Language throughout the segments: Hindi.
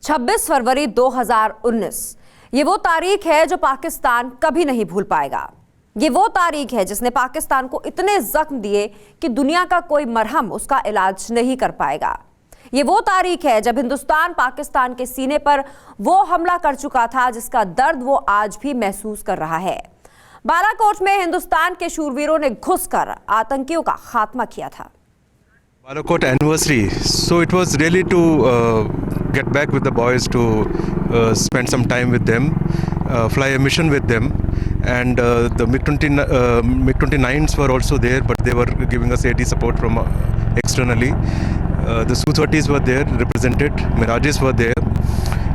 26 फरवरी 2019 ये वो तारीख है जो पाकिस्तान कभी नहीं भूल पाएगा। ये वो तारीख है जिसने पाकिस्तान को इतने जख्म दिए कि दुनिया का कोई मरहम उसका इलाज नहीं कर पाएगा। ये वो तारीख है जब हिंदुस्तान पाकिस्तान के सीने पर वो हमला कर चुका था जिसका दर्द वो आज भी महसूस कर रहा है। बालाकोट में हिंदुस्तान के शूरवीरों ने घुसकर आतंकियों का खात्मा किया था। Balakot anniversary, so it was really to get back with the boys, to spend some time with them, fly a mission with them, and the MiG-29s were also there, but they were giving us AT support from externally. The Su-30s were there, represented, Mirages were there,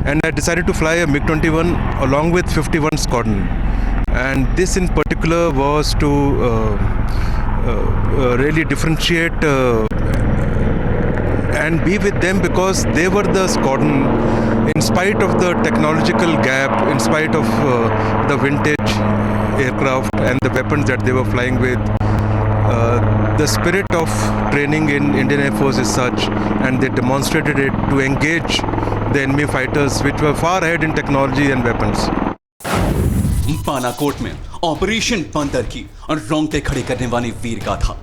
and I decided to fly a MiG-21 along with 51 Squadron, and this in particular was to really differentiate and be with them because they were the squadron, in spite of the technological gap, in spite of the vintage aircraft and the weapons that they were flying with. The spirit of training in Indian Air Force is such, and they demonstrated it to engage the enemy fighters which were far ahead in technology and weapons. Balakot में ऑपरेशन बंदर की और रोंगटे खड़े करने वाली वीर गाथा।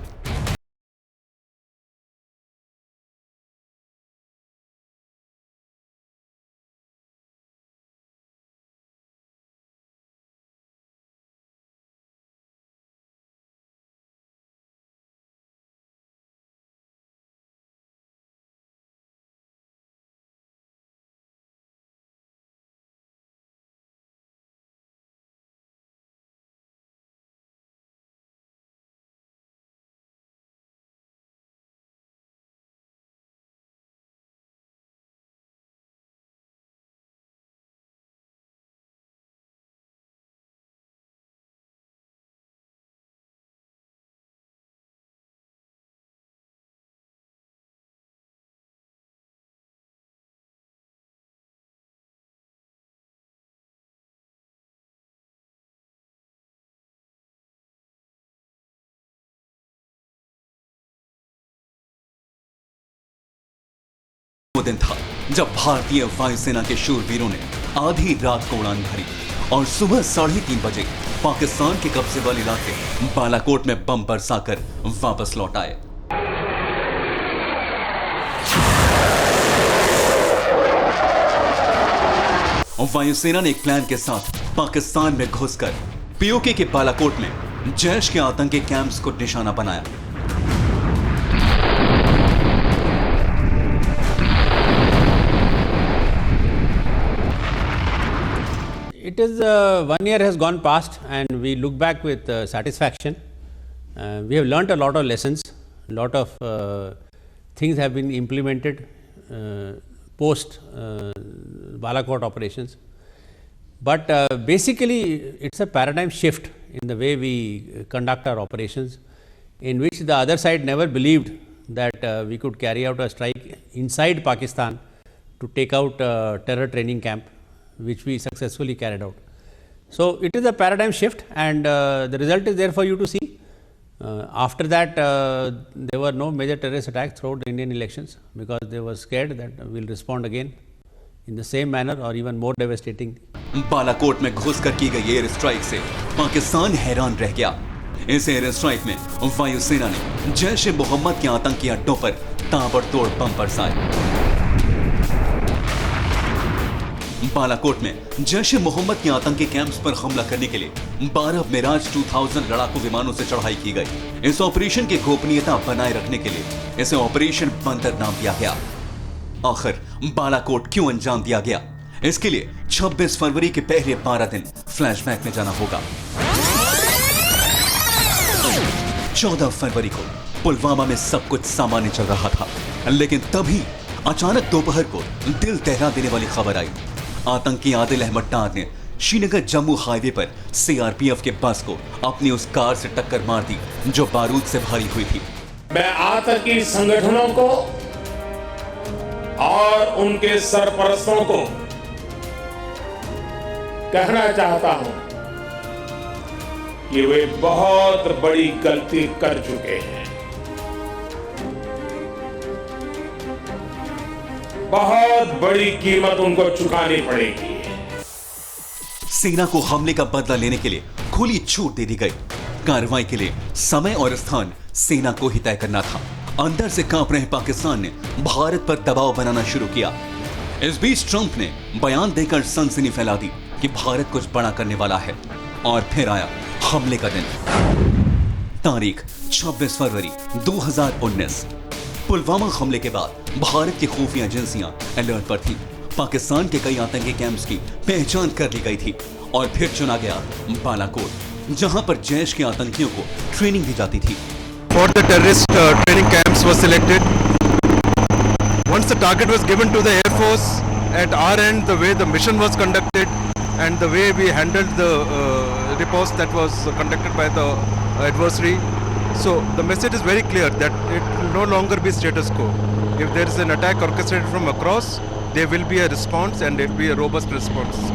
वो दिन था जब भारतीय वायुसेना के शूरवीरों ने आधी रात को उड़ान भरी और सुबह 3:30 बजे पाकिस्तान के कब्जे वाले इलाके बालाकोट में बम बरसाकर वापस लौट आए। वायुसेना ने एक प्लान के साथ पाकिस्तान में घुसकर पीओके के बालाकोट में जैश के आतंकी कैंप्स को निशाना बनाया। It is 1 year has gone past, and we look back with satisfaction. We have learnt a lot of lessons. A lot of things have been implemented post Balakot operations. But basically, it's a paradigm shift in the way we conduct our operations, in which the other side never believed that we could carry out a strike inside Pakistan to take out a terror training camp, which we successfully carried out. So it is a paradigm shift, and the result is there for you to see. After that, there were no major terrorist attacks throughout the Indian elections because they were scared that we will respond again in the same manner or even more devastating. Balakot में घुसकर की गई एयर स्ट्राइक से पाकिस्तान हैरान रह गया। इस एयर स्ट्राइक में वायुसेना ने जैश ए मोहम्मद के आतंकी अड्डों पर ताबड़तोड़ बम बरसाए। बालाकोट में जैश ए मोहम्मद के आतंकी कैंप्स पर हमला करने के लिए 12 मिराज 2000 लड़ाकू विमानों से चढ़ाई की गई। इस ऑपरेशन की गोपनीयता बनाए रखने के लिए इसे ऑपरेशन बंदर नाम दिया गया। आखिर बालाकोट क्यों अंजाम दिया गया, इसके लिए 26 फरवरी के पहले 12 दिन फ्लैशबैक में जाना होगा। 14 फरवरी को पुलवामा में सब कुछ सामान्य चल रहा था, लेकिन तभी अचानक दोपहर को दिल दहला देने वाली खबर आई। आतंकी आदिल अहमद डार ने श्रीनगर जम्मू हाईवे पर सीआरपीएफ के बस को अपनी उस कार से टक्कर मार दी जो बारूद से भरी हुई थी। मैं आतंकी संगठनों को और उनके सरपरस्तों को कहना चाहता हूं कि वे बहुत बड़ी गलती कर चुके हैं। बहुत बड़ी कीमत उनको चुकानी पड़ेगी। सेना को हमले का बदला लेने के लिए खुली छूट दे दी गई। कार्रवाई के लिए समय और स्थान सेना को ही तय करना था। अंदर से कांप रहे पाकिस्तान ने भारत पर दबाव बनाना शुरू किया। इस बीच ट्रंप ने बयान देकर सनसनी फैला दी कि भारत कुछ बड़ा करने वाला है। और फिर आया हमले का दिन। तारीख 26 फरवरी 2019। पुलवामा हमले के बाद भारत की खुफिया एजेंसियां अलर्ट पर थीं। पाकिस्तान के कई आतंकी कैंप्स की पहचान कर ली गई थी और फिर चुना गया बालाकोट, जहां पर जैश के आतंकियों को ट्रेनिंग दी जाती थी। For the terrorist training camps was selected. Once the target was given to the Air Force, at our end, the way the mission was conducted and the way we handled the riposte that was conducted by the adversary. So the message is very clear that it will no longer be status quo. If there is an attack orchestrated from across, there will be a response and it will be a robust response.